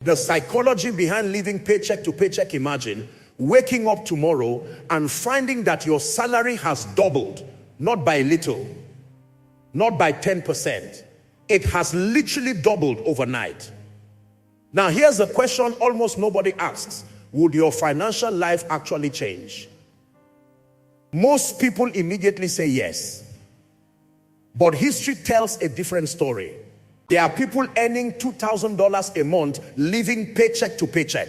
The psychology behind living paycheck to paycheck. Imagine waking up tomorrow and finding that your salary has doubled, not by little, not by 10%. It has literally doubled overnight. Now here's the question almost nobody asks. Would your financial life actually change? Most people immediately say yes. But history tells a different story. There are people earning $2,000 a month living paycheck to paycheck.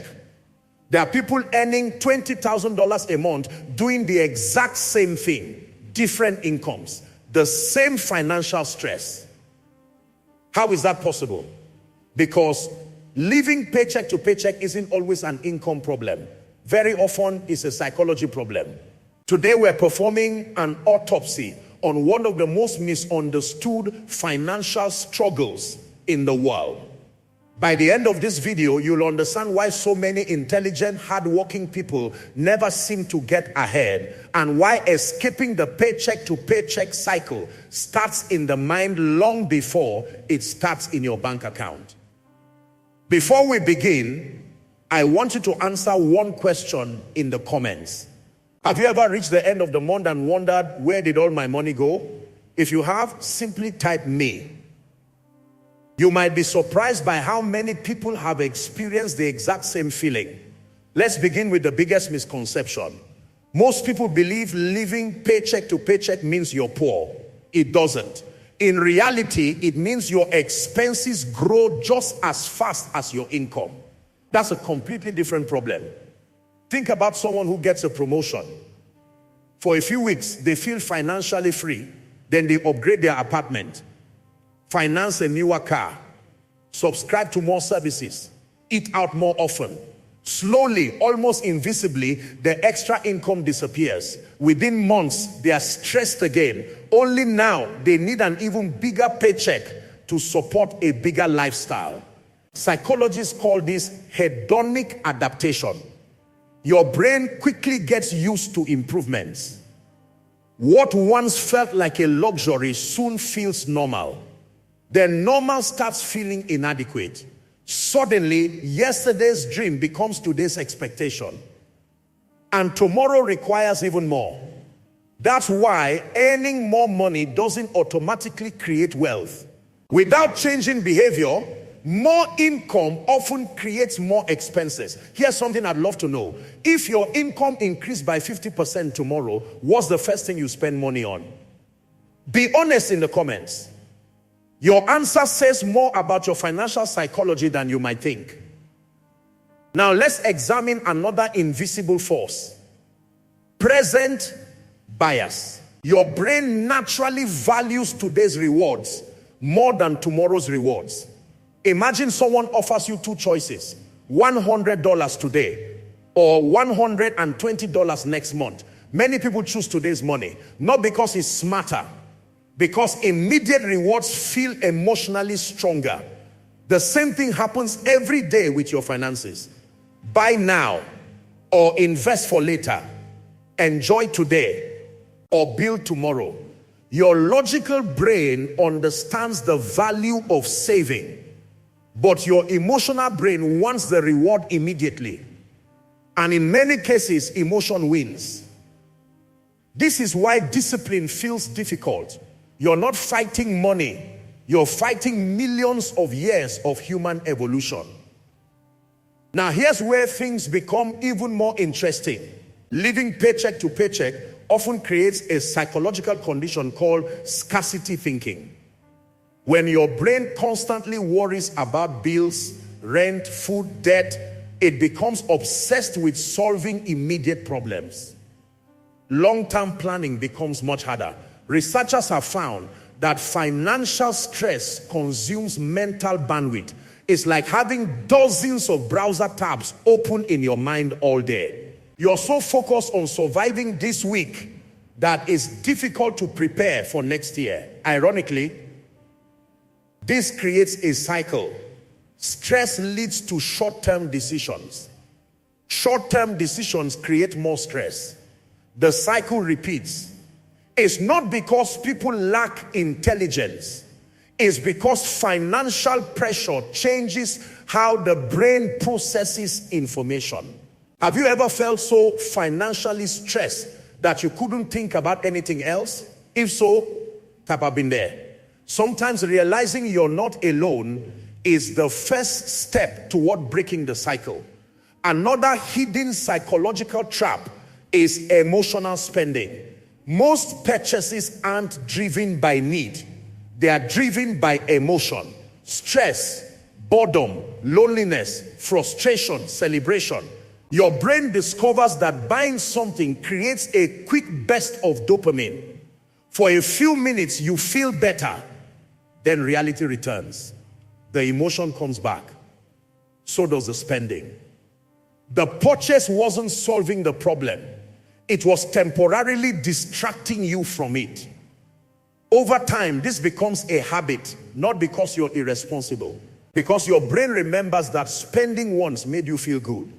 There are people earning $20,000 a month doing the exact same thing, different incomes, the same financial stress. How is that possible? Because living paycheck to paycheck isn't always an income problem. Very often it's a psychology problem. Today we're performing an autopsy on one of the most misunderstood financial struggles in the world. By the end of this video, you'll understand why so many intelligent, hardworking people never seem to get ahead, and why escaping the paycheck to paycheck cycle starts in the mind long before it starts in your bank account. Before we begin, I want you to answer one question in the comments. Have you ever reached the end of the month and wondered, where did all my money go? If you have, simply type me. You might be surprised by how many people have experienced the exact same feeling. Let's begin with the biggest misconception. Most people believe living paycheck to paycheck means you're poor. It doesn't. In reality, it means your expenses grow just as fast as your income. That's a completely different problem. Think about someone who gets a promotion. For a few weeks, they feel financially free. Then they upgrade their apartment, finance a newer car, subscribe to more services, eat out more often. Slowly, almost invisibly, the extra income disappears. Within months, they are stressed again. Only now, they need an even bigger paycheck to support a bigger lifestyle. Psychologists call this hedonic adaptation. Your brain quickly gets used to improvements. What once felt like a luxury soon feels normal. Then normal starts feeling inadequate. Suddenly, yesterday's dream becomes today's expectation. And tomorrow requires even more. That's why earning more money doesn't automatically create wealth. Without changing behavior, more income often creates more expenses. Here's something I'd love to know. If your income increased by 50% tomorrow, what's the first thing you spend money on? Be honest in the comments. Your answer says more about your financial psychology than you might think. Now let's examine another invisible force. Present bias. Your brain naturally values today's rewards more than tomorrow's rewards. Imagine someone offers you two choices, $100 today or $120 next month. Many people choose today's money, not because it's smarter, because immediate rewards feel emotionally stronger. The same thing happens every day with your finances. Buy now or invest for later. Enjoy today or build tomorrow. Your logical brain understands the value of saving, but your emotional brain wants the reward immediately. And in many cases, emotion wins. This is why discipline feels difficult. You're not fighting money. You're fighting millions of years of human evolution. Now here's where things become even more interesting. Living paycheck to paycheck often creates a psychological condition called scarcity thinking. When your brain constantly worries about bills, rent, food, debt, it becomes obsessed with solving immediate problems. Long-term planning becomes much harder. Researchers have found that financial stress consumes mental bandwidth. It's like having dozens of browser tabs open in your mind all day. You're so focused on surviving this week that it's difficult to prepare for next year. Ironically, this creates a cycle. Stress leads to short-term decisions. Short-term decisions create more stress. The cycle repeats. It's not because people lack intelligence. is because financial pressure changes how the brain processes information. Have you ever felt so financially stressed that you couldn't think about anything else? If so, have been there. Sometimes realizing you're not alone is the first step toward breaking the cycle. Another hidden psychological trap is emotional spending. Most purchases aren't driven by need. They are driven by emotion, stress, boredom, loneliness, frustration, celebration. Your brain discovers that buying something creates a quick burst of dopamine. For a few minutes, you feel better. Then reality returns. The emotion comes back. So does the spending. The purchase wasn't solving the problem. It was temporarily distracting you from it. Over time, this becomes a habit, not because you're irresponsible. Because your brain remembers that spending once made you feel good,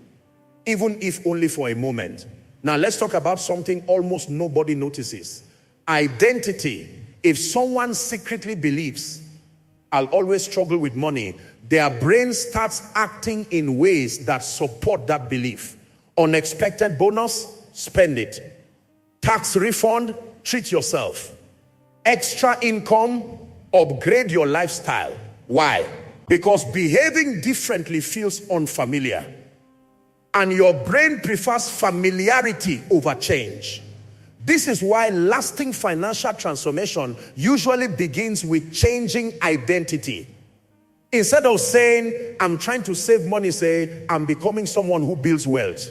even if only for a moment. Now let's talk about something almost nobody notices. Identity. If someone secretly believes, I'll always struggle with money, their brain starts acting in ways that support that belief. Unexpected bonus, spend it. Tax refund, treat yourself. Extra income, upgrade your lifestyle. Why? Because behaving differently feels unfamiliar. And your brain prefers familiarity over change. This is why lasting financial transformation usually begins with changing identity. Instead of saying, I'm trying to save money, say, I'm becoming someone who builds wealth.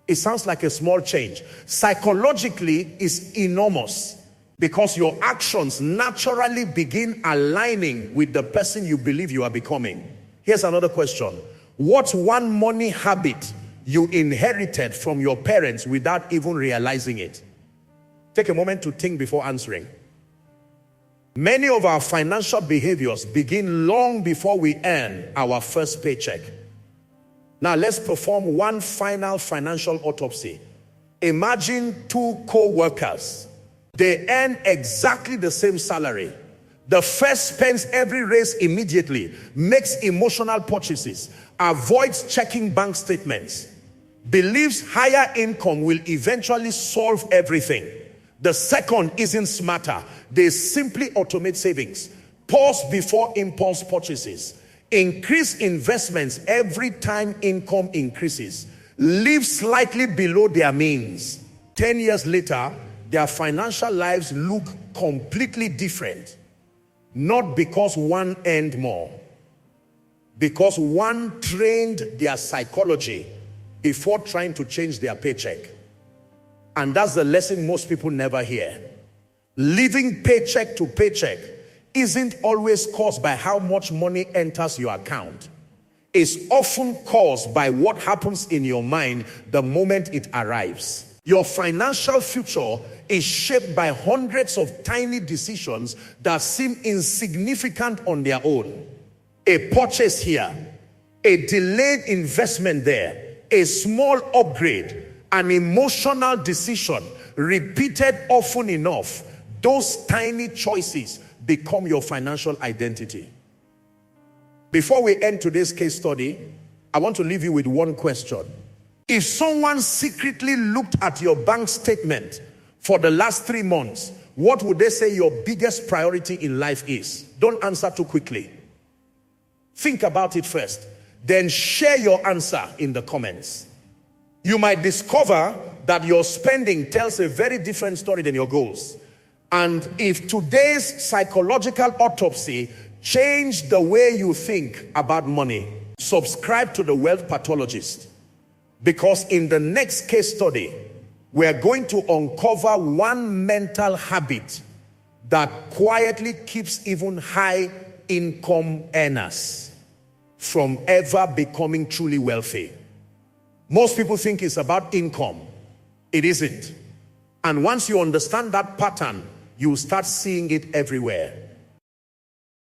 It sounds like a small change. Psychologically, it's enormous because your actions naturally begin aligning with the person you believe you are becoming. Here's another question. What's one money habit you inherited from your parents without even realizing it? Take a moment to think before answering. Many of our financial behaviors begin long before we earn our first paycheck. Now let's perform one final financial autopsy. Imagine two co-workers. They earn exactly the same salary. The first spends every raise immediately, makes emotional purchases, avoids checking bank statements, believes higher income will eventually solve everything. The second isn't smarter. They simply automate savings, pause before impulse purchases, increase investments every time income increases, live slightly below their means. 10 years later, their financial lives look completely different. Not because one earned more, because one trained their psychology before trying to change their paycheck. And that's the lesson most people never hear. Living paycheck to paycheck isn't always caused by how much money enters your account. It's often caused by what happens in your mind the moment it arrives. Your financial future is shaped by hundreds of tiny decisions that seem insignificant on their own. A purchase here, a delayed investment there, a small upgrade, an emotional decision repeated often enough, those tiny choices become your financial identity. Before we end today's case study, I want to leave you with one question. If someone secretly looked at your bank statement for the last 3 months, what would they say your biggest priority in life is? Don't answer too quickly. Think about it first. Then share your answer in the comments. You might discover that your spending tells a very different story than your goals. And if today's psychological autopsy changed the way you think about money, subscribe to the Wealth Pathologist. Because in the next case study, we're going to uncover one mental habit that quietly keeps even high income earners from ever becoming truly wealthy. Most people think it's about income. It isn't. And once you understand that pattern, you start seeing it everywhere.